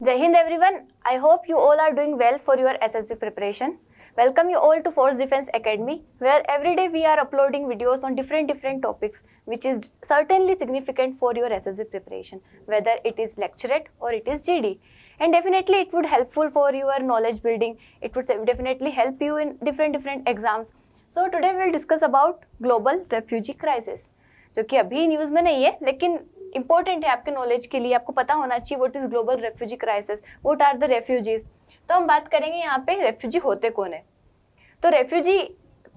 Jai Hind everyone. I hope you all are doing well for your SSB preparation. Welcome you all to Force Defense Academy, where every day we are uploading videos on different topics, which is certainly significant for your SSB preparation, whether it is lecturate or it is GD. And definitely it would helpful for your knowledge building. It would definitely help you in different exams. So today we will discuss about global refugee crisis, जो कि अभी news में नहीं है लेकिन important है आपके knowledge के लिए, आपको पता होना चाहिए what is global refugee crisis, what are the refugees. तो हम बात करेंगे यहाँ पे रेफ्यूजी होते कौन है। तो रेफ्यूजी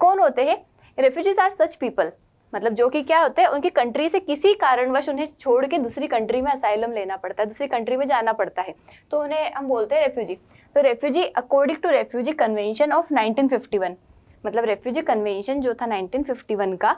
कौन होते हैं? रेफ्यूजीज आर सच पीपल, मतलब जो कि क्या होते हैं, उनकी कंट्री से किसी कारणवश उन्हें छोड़ के दूसरी कंट्री में असाइलम लेना पड़ता है, दूसरी कंट्री में जाना पड़ता है, तो उन्हें हम बोलते हैं रेफ्यूजी। तो refugee according to refugee convention of 1951, मतलब रेफ्यूजी कन्वेंशन जो था 1951 का,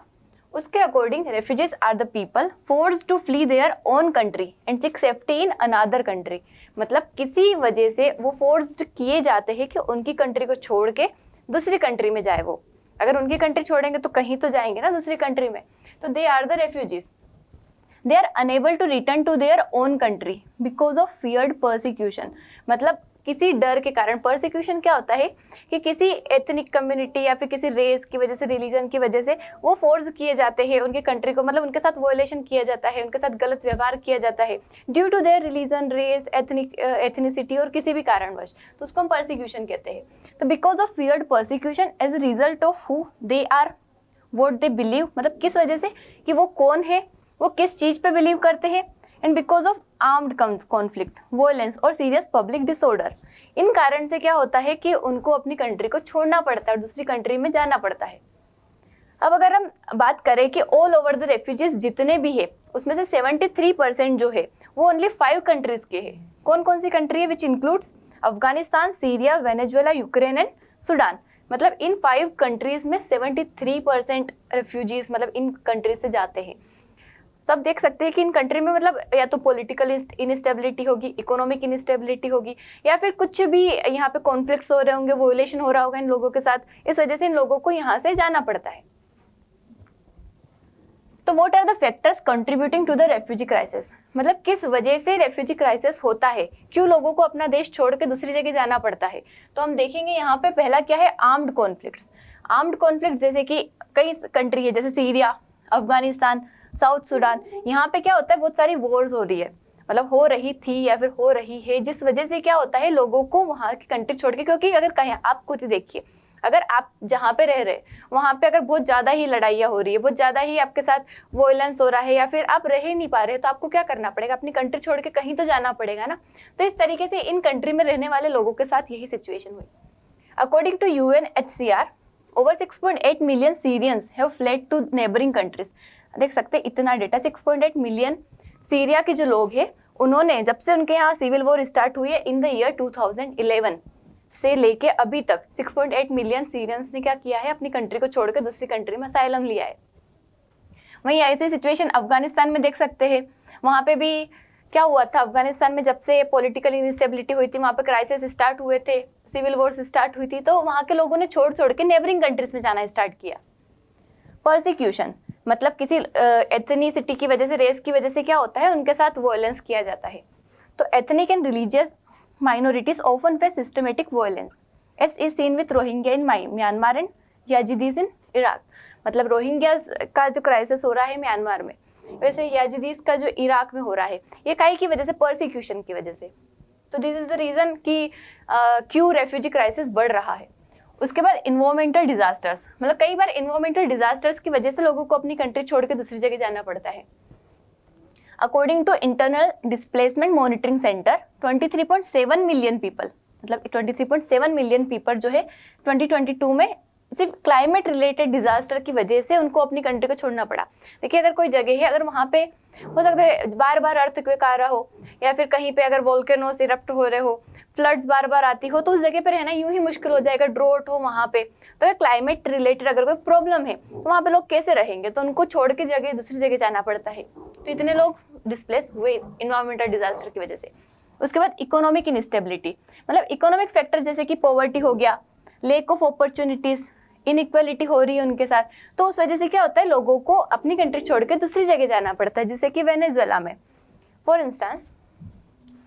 उसके according refugees are the people forced to flee their own country and seek safety in another country. मतलब किसी वजह से वो फोर्स्ड किए जाते हैं कि उनकी कंट्री को छोड़ के दूसरी कंट्री में जाए। वो अगर उनकी कंट्री छोड़ेंगे तो कहीं तो जाएंगे ना दूसरी कंट्री में, तो they are the refugees. They are unable to return to their own country because of feared persecution, मतलब किसी डर के कारण। परसिक्यूशन क्या होता है कि किसी एथनिक कम्युनिटी या फिर किसी रेस की वजह से, रिलीजन की वजह से वो फोर्स किए जाते हैं उनकी कंट्री को, मतलब उनके साथ वोलेशन किया जाता है, उनके साथ गलत व्यवहार किया जाता है due to their religion, race, ethnicity और किसी भी कारणवश, तो उसको हम परसिक्यूशन कहते हैं। तो because of feared persecution as a result of who they are, what they believe, मतलब किस वजह से कि वो कौन है, वो किस चीज़ पे बिलीव करते हैं, and because of armed conflict, violence और सीरियस पब्लिक डिसऑर्डर। इन कारण से क्या होता है कि उनको अपनी कंट्री को छोड़ना पड़ता है और दूसरी कंट्री में जाना पड़ता है। अब अगर हम बात करें कि ऑल ओवर द रेफ्यूजीज जितने भी है, उसमें से 73% जो है वो ओनली 5 कंट्रीज के हैं। कौन कौन सी कंट्री है? Which includes Afghanistan, Syria, Venezuela, Ukraine and Sudan. मतलब इन 5 कंट्रीज में 73% रेफ्यूजीज मतलब इन कंट्रीज से जाते हैं। तो आप देख सकते हैं कि इन कंट्री में मतलब या तो पॉलिटिकल इनस्टेबिलिटी होगी, इकोनॉमिक इनस्टेबिलिटी होगी, या फिर कुछ भी यहाँ पे कॉन्फ्लिक्ट्स हो रहे होंगे, वोलेशन हो रहा होगा इन लोगों के साथ, इस वजह से इन लोगों को यहाँ से जाना पड़ता है। तो what are the factors contributing to the refugee crisis, मतलब किस वजह से रेफ्यूजी क्राइसिस होता है, क्यों लोगों को अपना देश छोड़ के दूसरी जगह जाना पड़ता है। तो हम देखेंगे यहाँ पे पहला क्या है, आर्म्ड कॉन्फ्लिक्ट्स। आर्म्ड कॉन्फ्लिक्ट जैसे कि कई कंट्री है जैसे सीरिया, अफगानिस्तान, साउथ सूडान, यहाँ पे क्या होता है बहुत सारी वॉर्स हो रही है, मतलब हो रही थी या फिर हो रही है, जिस वजह से क्या होता है लोगों को वहाँ की कंट्री छोड़ के, क्योंकि अगर कहीं आप खुद ही देखिए, अगर आप जहाँ पे रह रहे वहाँ पे अगर बहुत ज़्यादा ही लड़ाइयाँ हो रही है, बहुत ज़्यादा ही आपके साथ वॉयलेंस हो रहा है, या फिर आप रह ही नहीं पा रहे, तो आपको क्या करना पड़ेगा, अपनी कंट्री छोड़ के कहीं तो जाना पड़ेगा ना। तो इस तरीके से इन कंट्री में रहने वाले लोगों के साथ यही सिचुएशन हुई। According to UNHCR, over 6.8 million Syrians have fled to neighbouring countries. देख सकते हैं इतना डेटा, 6.8 मिलियन सीरिया के जो लोग हैं उन्होंने, जब से उनके यहाँ सिविल वॉर स्टार्ट हुई है इन द ईयर 2011 से लेके अभी तक 6.8 मिलियन सीरियंस ने क्या किया है, अपनी कंट्री को छोड़कर दूसरी कंट्री में असाइलम लिया है। वहीं ऐसी सिचुएशन अफगानिस्तान में देख सकते हैं। वहाँ पे भी क्या हुआ था, अफगानिस्तान में जब से पॉलिटिकल इंस्टेबिलिटी हुई थी, वहाँ पे क्राइसिस स्टार्ट हुए थे, सिविल वॉर्स स्टार्ट हुई थी, तो वहाँ के लोगों ने छोड़ के नेबरिंग कंट्रीज में जाना स्टार्ट किया। परसिक्यूशन मतलब किसी एथनिसिटी की वजह से, रेस की वजह से क्या होता है, उनके साथ वॉयलेंस किया जाता है। तो ethnic and religious minorities often face systematic violence as is seen with Rohingya in Myanmar and Yazidis in Iraq. मतलब रोहिंग्यास का जो क्राइसिस हो रहा है म्यांमार में, वैसे याजिदीज का जो इराक में हो रहा है, ये काई की वजह से, परसिक्यूशन की वजह से। तो दिस इज द रीजन कि क्यों रेफ्यूजी क्राइसिस बढ़ रहा है। उसके बाद इन्वायरमेंटल डिजास्टर्स, मतलब कई बार इन्वायरमेंटल डिजास्टर्स की वजह से लोगों को अपनी कंट्री छोड़ के दूसरी जगह जाना पड़ता है। According to internal displacement monitoring centre, 23.7 million people, मतलब 23.7 मिलियन पीपल जो है 2022 में सिर्फ क्लाइमेट रिलेटेड डिजास्टर की वजह से उनको अपनी कंट्री को छोड़ना पड़ा। देखिए अगर कोई जगह है, अगर वहाँ पे हो सकता है बार बार अर्थक्वेक आ रहा हो, या फिर कहीं पे अगर वोल्केनोस इरप्ट हो रहे हो, फ्लड्स बार बार आती हो, तो उस जगह पे रहना यूं ही मुश्किल हो जाएगा। ड्रोट हो वहाँ पे, तो अगर क्लाइमेट रिलेटेड अगर कोई प्रॉब्लम है तो वहाँ पे लोग कैसे रहेंगे, तो उनको छोड़ के जगह दूसरी जगह जाना पड़ता है। तो इतने लोग डिस्प्लेस हुए इन्वायरमेंटल डिजास्टर की वजह से। उसके बाद इकोनॉमिक इनस्टेबिलिटी, मतलब इकोनॉमिक फैक्टर जैसे कि पॉवर्टी हो गया, लेक ऑफ अपॉर्चुनिटीज, इनइक्वालिटी हो रही है उनके साथ, तो उस वजह से क्या होता है लोगों को अपनी कंट्री छोड़ के दूसरी जगह जाना पड़ता है, जैसे कि वेनेजुएला में। For instance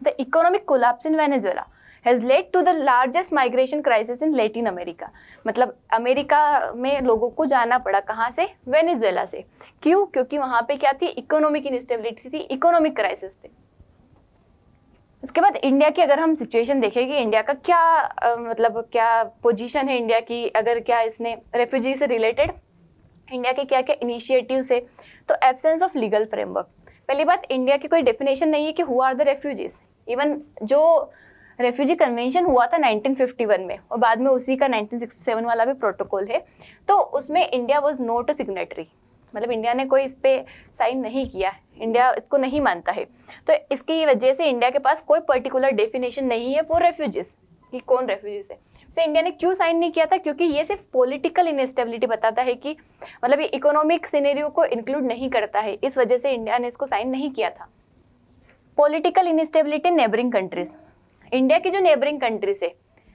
the economic collapse in Venezuela has led to the largest migration crisis in Latin America. मतलब अमेरिका में लोगों को जाना पड़ा, कहाँ से? वेनेजुएला से। क्यों? क्योंकि वहाँ पे क्या थी? इकोनॉमिक इनस्टेबिलिटी थी, इकोनॉमिक क्राइसिस थे। उसके बाद इंडिया की अगर हम सिचुएशन देखें कि इंडिया का क्या मतलब क्या पोजीशन है इंडिया की, अगर क्या इसने रेफ्यूजी से रिलेटेड इंडिया के क्या क्या इनिशिएटिव्स है, तो एब्सेंस ऑफ लीगल फ्रेमवर्क। पहली बात, इंडिया की कोई डेफिनेशन नहीं है कि who are the refugees. Even जो रेफ्यूजी कन्वेंशन हुआ था 1951 में और बाद में उसी का 1967 वाला भी प्रोटोकॉल है, तो उसमें India was not a signatory. मतलब इंडिया ने कोई इस पे साइन नहीं किया, इंडिया इसको नहीं मानता है। तो इसकी वजह से इंडिया के पास कोई पर्टिकुलर डेफिनेशन नहीं है फॉर रेफ्यूजीज कि कौन रेफ्यूजीज है। तो इंडिया ने क्यों साइन नहीं किया था? क्योंकि ये सिर्फ पॉलिटिकल इनस्टेबिलिटी बताता है कि मतलब ये इकोनॉमिक सिनेरियो को इंक्लूड नहीं करता है, इस वजह से इंडिया ने इसको साइन नहीं किया था। Political instability neighbouring countries. India की जो नेबरिंग कंट्रीज है,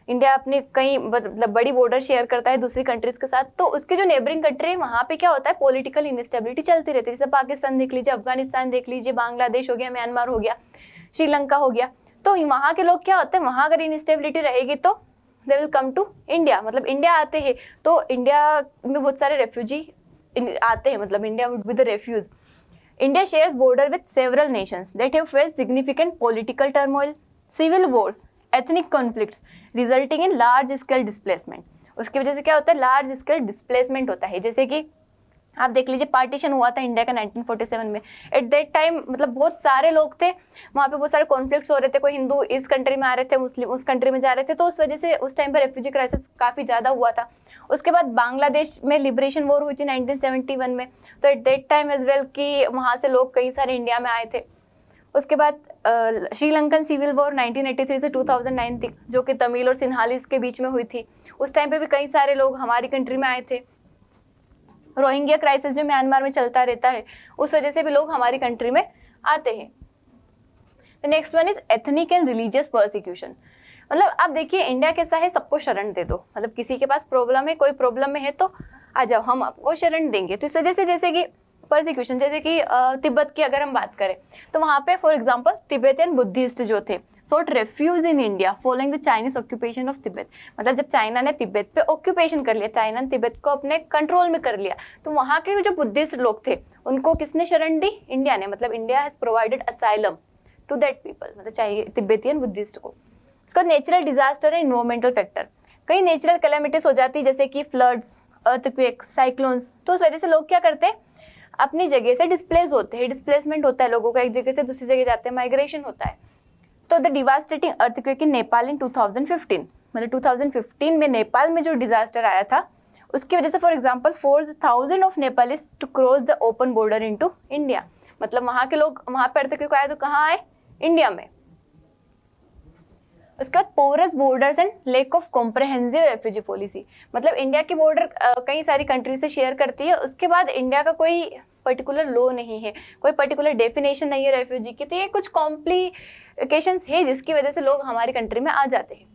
इंडिया अपने कई मतलब बड़ी बॉर्डर शेयर करता है दूसरी कंट्रीज के साथ, तो उसकी जो नेबरिंग कंट्री है वहाँ पे क्या होता है? पॉलिटिकल इनस्टेबिलिटी चलती रहती है। जैसे पाकिस्तान देख लीजिए, अफगानिस्तान देख लीजिए, बांग्लादेश हो गया, म्यांमार हो गया, श्रीलंका हो गया। तो वहाँ के लोग क्या होते हैं, वहाँ अगर इनस्टेबिलिटी रहेगी तो they will come to India. मतलब इंडिया आते हैं, तो इंडिया में बहुत सारे रेफ्यूजी आते हैं, मतलब India would be the refuge. India shares border with several nations that have faced significant political turmoil, civil wars, ethnic conflicts resulting in large scale displacement. उसकी वजह से क्या होता है? लार्ज स्केल डिस्प्लेसमेंट होता है। जैसे कि आप देख लीजिए, पार्टीशन हुआ था इंडिया का 1947 में। एट दैट टाइम मतलब बहुत सारे लोग थे वहाँ पे, बहुत सारे कॉन्फ्लिक्ट्स हो रहे थे। कोई हिंदू इस कंट्री में आ रहे थे, मुस्लिम उस कंट्री में जा रहे थे, तो उस वजह से उस टाइम पर रेफ्यूजी क्राइसिस काफ़ी ज़्यादा हुआ था। उसके बाद बांग्लादेश में लिबरेशन वॉर हुई थी 1971 में, तो at that time as well कि वहाँ से लोग कई सारे इंडिया में आए थे। उसके बाद श्रीलंकन सिविल वॉर 1983 से 2009 तक, जो कि तमिल और सिन्हालीज के बीच में हुई थी, उस टाइम पे भी कई सारे लोग हमारी कंट्री में आए थे। रोहिंग्या क्राइसिस जो म्यांमार में चलता रहता है, उस वजह से भी लोग हमारी कंट्री में आते हैं। Next one is ethnic and religious persecution. मतलब आप देखिए इंडिया कैसा है, सबको शरण दे दो। मतलब किसी के पास प्रॉब्लम है, कोई प्रॉब्लम में है तो आ जाओ, हम आपको शरण देंगे। तो इस वजह से जैसे कि परसिक्यूशन, जैसे कि तिब्बत की अगर हम बात करें तो वहाँ पे फॉर एग्जांपल तिब्बतियन बुद्धिस्ट जो थे sought refuge in India following the Chinese occupation of Tibet। मतलब जब चाइना ने तिब्बत पे ऑक्यूपेशन कर लिया, चाइना ने तिब्बत को अपने कंट्रोल में कर लिया, तो वहाँ के जो बुद्धिस्ट लोग थे उनको किसने शरण दी? इंडिया ने। मतलब India has provided asylum to that people, मतलब चाहिए तिब्बतियन बुद्धिस्ट को। उसका natural disaster and environmental factor. कई नेचुरल कैलेमिटीज हो जाती है जैसे कि फ्लड्स, अर्थक्वेक, साइक्लोन्स, तो उस वजह से लोग क्या करते हैं? अपनी जगह से डिस्प्लेस होते हैं, डिस्प्लेसमेंट होता है लोगों का, एक जगह से दूसरी जगह जाते हैं, माइग्रेशन होता है। तो the devastating earthquake in Nepal in 2015, मतलब 2015 में नेपाल में जो डिजास्टर आया था उसकी वजह से for example 4,000 of Nepalese to cross the open border into India. मतलब वहाँ के लोग वहाँ पे अर्थक्वेक आए तो कहाँ आए? इंडिया में। उसके बाद porous borders and lack of comprehensive refugee policy. मतलब इंडिया की बॉर्डर कई सारी कंट्री से शेयर करती है, उसके बाद इंडिया का कोई पर्टिकुलर लॉ नहीं है, कोई पर्टिकुलर डेफिनेशन नहीं है रेफ्यूजी की, तो ये कुछ कॉम्प्लिकेशंस है जिसकी वजह से लोग हमारी कंट्री में आ जाते हैं।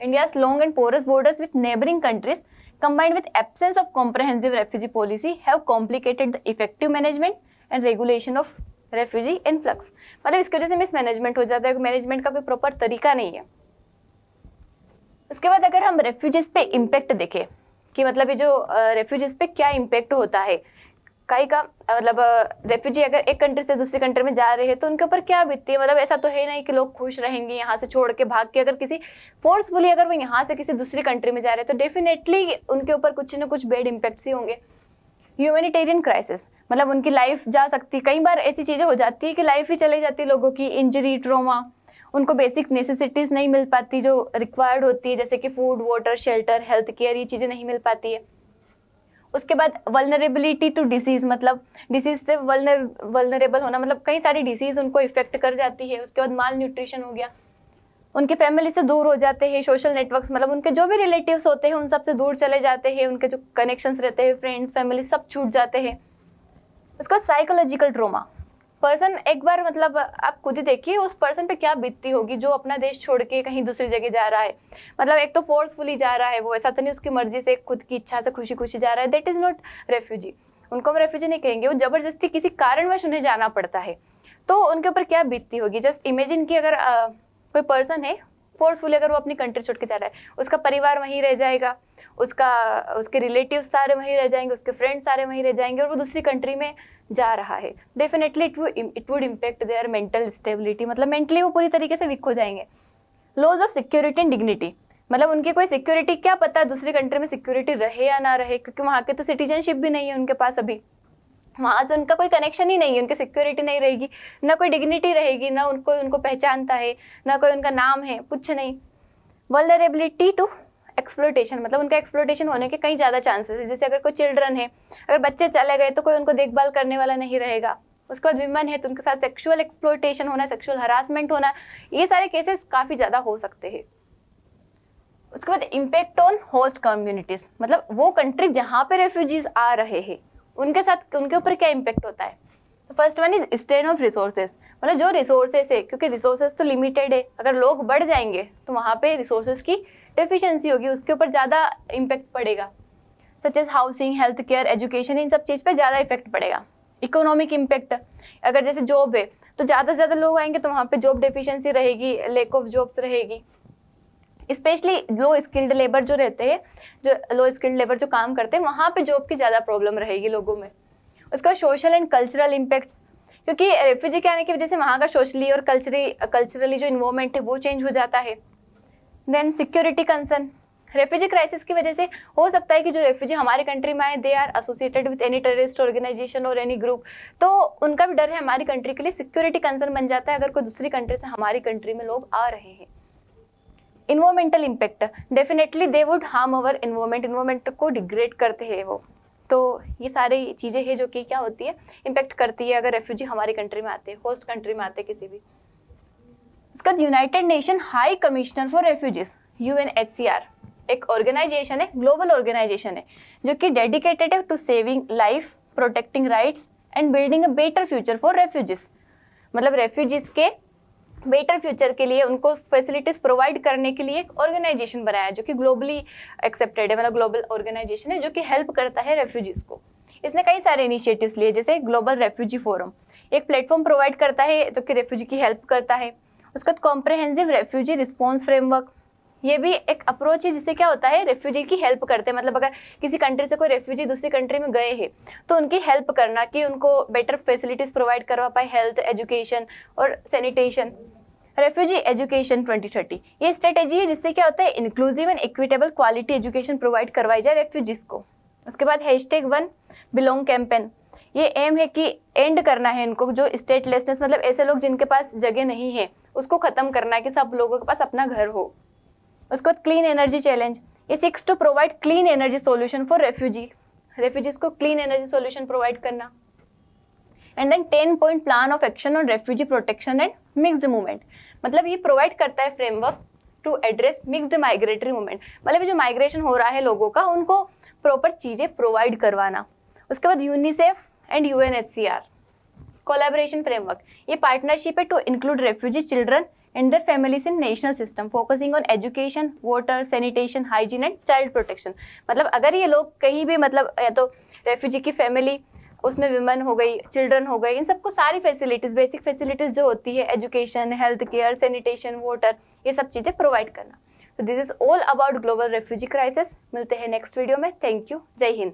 India's long and porous borders with neighbouring countries combined with absence of comprehensive refugee policy have complicated the effective management and regulation of refugee influx। मतलब इसकी वजह से मिसमैनेजमेंट हो जाता है, मैनेजमेंट का कोई प्रॉपर तरीका नहीं है। उसके बाद अगर हम रेफ्यूजीज पे इम्पैक्ट देखें कि मतलब ये जो रेफ्यूजीज पे क्या इम्पैक्ट होता है, कई का मतलब रेफ्यूजी अगर एक कंट्री से दूसरी कंट्री में जा रहे हैं तो उनके ऊपर क्या बीतती है। मतलब ऐसा तो है नहीं कि लोग खुश रहेंगे यहाँ से छोड़ के भाग के, अगर किसी फोर्सफुली अगर वो यहाँ से किसी दूसरी कंट्री में जा रहे हैं तो डेफिनेटली उनके ऊपर कुछ ना कुछ बैड इम्पैक्ट्स ही होंगे। ह्यूमैनिटेरियन क्राइसिस, मतलब उनकी लाइफ जा सकती है, कई बार ऐसी चीज़ें हो जाती है कि लाइफ ही चली जाती है लोगों की, इंजरी, ट्रॉमा, उनको बेसिक नेसेसिटीज़ नहीं मिल पाती जो रिक्वायर्ड होती है, जैसे कि food, water, shelter, health care, ये चीज़ें नहीं मिल पाती है। उसके बाद वल्नरेबिलिटी टू डिसीज़, मतलब डिसीज़ से वल्नरेबल होना, मतलब कई सारी डिसीज़ उनको इफेक्ट कर जाती है। उसके बाद माल न्यूट्रिशन हो गया, उनके फैमिली से दूर हो जाते हैं, सोशल नेटवर्क्स, मतलब उनके जो भी रिलेटिव्स होते हैं उन सब से दूर चले जाते हैं, उनके जो कनेक्शंस रहते हैं, फ्रेंड्स, फैमिली, सब छूट जाते हैं। उसका साइकोलॉजिकल ट्रॉमा, पर्सन एक बार मतलब आप खुद ही देखिए उस पर्सन पे क्या बीतती होगी जो अपना देश छोड़ के कहीं दूसरी जगह जा रहा है। मतलब एक तो फोर्सफुली जा रहा है वो, ऐसा तो नहीं उसकी मर्जी से, खुद की इच्छा से खुशी खुशी जा रहा है, दैट इज़ नॉट रेफ्यूजी। उनको हम रेफ्यूजी नहीं कहेंगे, वो जबरदस्ती किसी कारणवश उन्हें जाना पड़ता है। तो उनके ऊपर क्या बीतती होगी। जस्ट इमेजिन कि अगर कोई पर्सन है फोर्सफुली, अगर वो अपनी कंट्री छोड़ के जा रहा है, उसका परिवार वहीं रह जाएगा, उसके रिलेटिव्स सारे वहीं रह जाएंगे, उसके फ्रेंड्स सारे वहीं रह जाएंगे, और वो दूसरी कंट्री में जा रहा है। Definitely it would impact their mental stability, मतलब मेंटली वो पूरी तरीके से वीक हो जाएंगे। Loss of security and dignity, मतलब उनकी कोई सिक्योरिटी, क्या पता दूसरी कंट्री में सिक्योरिटी रहे या ना रहे, क्योंकि वहाँ के तो सिटीजनशिप भी नहीं है उनके पास, अभी वहाँ से उनका कोई कनेक्शन ही नहीं है, उनकी सिक्योरिटी नहीं रहेगी, ना कोई डिग्निटी रहेगी, ना उनको पहचानता है, ना कोई उनका नाम है, कुछ नहीं। वल्नरेबिलिटी टू एक्सप्लोइटेशन, मतलब उनका एक्सप्लोइटेशन होने के कई ज़्यादा चांसेस है। जैसे अगर कोई चिल्ड्रन है, अगर बच्चे चले गए तो कोई उनको देखभाल करने वाला नहीं रहेगा। उसके बाद विमेन है तो उनके साथ सेक्सुअल एक्सप्लोइटेशन होना, सेक्सुअल हरासमेंट होना, ये सारे केसेस काफ़ी ज़्यादा हो सकते हैं। उसके बाद इम्पैक्ट ऑन होस्ट कम्युनिटीज़, मतलब वो कंट्री जहाँ पे रेफ्यूजीज आ रहे हैं उनके साथ उनके ऊपर क्या इम्पैक्ट होता है। तो first one is strain of resources, मतलब जो रिसोर्सेज है, क्योंकि रिसोर्सेज तो लिमिटेड है, अगर लोग बढ़ जाएंगे तो वहाँ पे रिसोर्सेज की डेफिशिएंसी होगी, उसके ऊपर ज़्यादा इम्पैक्ट पड़ेगा। Such as housing, health care, education, इन सब चीज़ पे ज़्यादा इफेक्ट पड़ेगा। इकोनॉमिक इम्पैक्ट, अगर जैसे जॉब है तो ज़्यादा से ज़्यादा लोग आएंगे तो वहाँ पे जॉब डेफिशिएंसी रहेगी, लैक ऑफ जॉब्स रहेगी। स्पेशली लो स्किल्ड लेबर जो रहते हैं, जो लो स्किल्ड लेबर जो काम करते हैं, वहाँ पे जॉब की ज़्यादा प्रॉब्लम रहेगी लोगों में। उसके बाद सोशल एंड कल्चरल इम्पैक्ट्स, क्योंकि रेफ्यूजी के आने की वजह से वहाँ का सोशली और कल्चरली जो इन्वायरमेंट है वो चेंज हो जाता है। Then security concern, refugee crisis की वजह से हो सकता है कि जो रेफ्यूजी हमारे कंट्री में आए, they are associated with any terrorist organisation और एनी ग्रुप, तो उनका भी डर है हमारी कंट्री के लिए, सिक्योरिटी कंसर्न बन जाता है अगर कोई दूसरी कंट्री से हमारी कंट्री में लोग आ रहे हैं। Environmental impact, definitely they would harm our environment को डिग्रेड करते हैं वो। तो ये सारी चीज़ें हैं जो कि क्या होती है, इम्पैक्ट करती है अगर रेफ्यूजी हमारी कंट्री में आते हैं, होस्ट कंट्री में आते हैं किसी भी। उसका United Nation High Commissioner for refugees, UNHCR, एक ऑर्गेनाइजेशन है, ग्लोबल ऑर्गेनाइजेशन है, जो कि डेडिकेटेड है to saving life, protecting rights and building a better future for refugees, मतलब रेफ्यूजीज के बेटर फ्यूचर के लिए उनको फैसिलिटीज प्रोवाइड करने के लिए एक ऑर्गेनाइजेशन बनाया है जो कि ग्लोबली एक्सेप्टेड है, मतलब ग्लोबल ऑर्गेनाइजेशन है जो कि हेल्प करता है रेफ्यूजीज को। इसने कई सारे इनिशिएटिव्स लिए, जैसे ग्लोबल रेफ्यूजी फोरम एक प्लेटफॉर्म प्रोवाइड करता है जो कि रेफ्यूजी की हेल्प करता है। उसका कॉम्प्रहेंसिव रेफ्यूजी रिस्पॉन्स फ्रेमवर्क, ये भी एक अप्रोच है जिससे क्या होता है, रेफ्यूजी की हेल्प करते हैं, मतलब अगर किसी कंट्री से कोई रेफ्यूजी दूसरी कंट्री में गए हैं तो उनकी हेल्प करना कि उनको बेटर फैसिलिटीज प्रोवाइड करवा पाए, हेल्थ, एजुकेशन और सैनिटेशन। रेफ्यूजी एजुकेशन 2030 ये स्ट्रेटेजी है जिससे क्या होता है, inclusive and equitable quality education provide करवाई जाए रेफ्यूजीज को। उसके बाद #1 बिलोंग कैंपेन, ये एम है कि एंड करना है इनको, जो स्टेटलेसनेस, मतलब ऐसे लोग जिनके पास जगह नहीं है उसको खत्म करना है कि सब लोगों के पास अपना घर हो। उसके बाद क्लीन एनर्जी चैलेंज, ये seeks to provide clean energy solution for refugees को क्लीन एनर्जी सॉल्यूशन प्रोवाइड करना। And then 10 point plan of action on refugee protection and mixed movement, मतलब ये प्रोवाइड करता है framework to address mixed migratory movement, मतलब जो migration हो रहा है लोगों का उनको प्रॉपर चीज़ें प्रोवाइड करवाना। उसके बाद UNICEF and UNHCR collaboration framework, ये पार्टनरशिप है to include refugee children and their families in national system focusing on education, water, sanitation, hygiene and child protection, मतलब अगर ये लोग कहीं भी, मतलब या तो रेफ्यूजी की फैमिली, उसमें विमेन हो गई, चिल्ड्रन हो गए, इन सबको सारी फैसिलिटीज़, बेसिक फैसिलिटीज़ जो होती है, education, health care, sanitation, water, ये सब चीज़ें प्रोवाइड करना। तो this is all about global refugee crisis. मिलते हैं नेक्स्ट वीडियो में। Thank you. जय हिंद।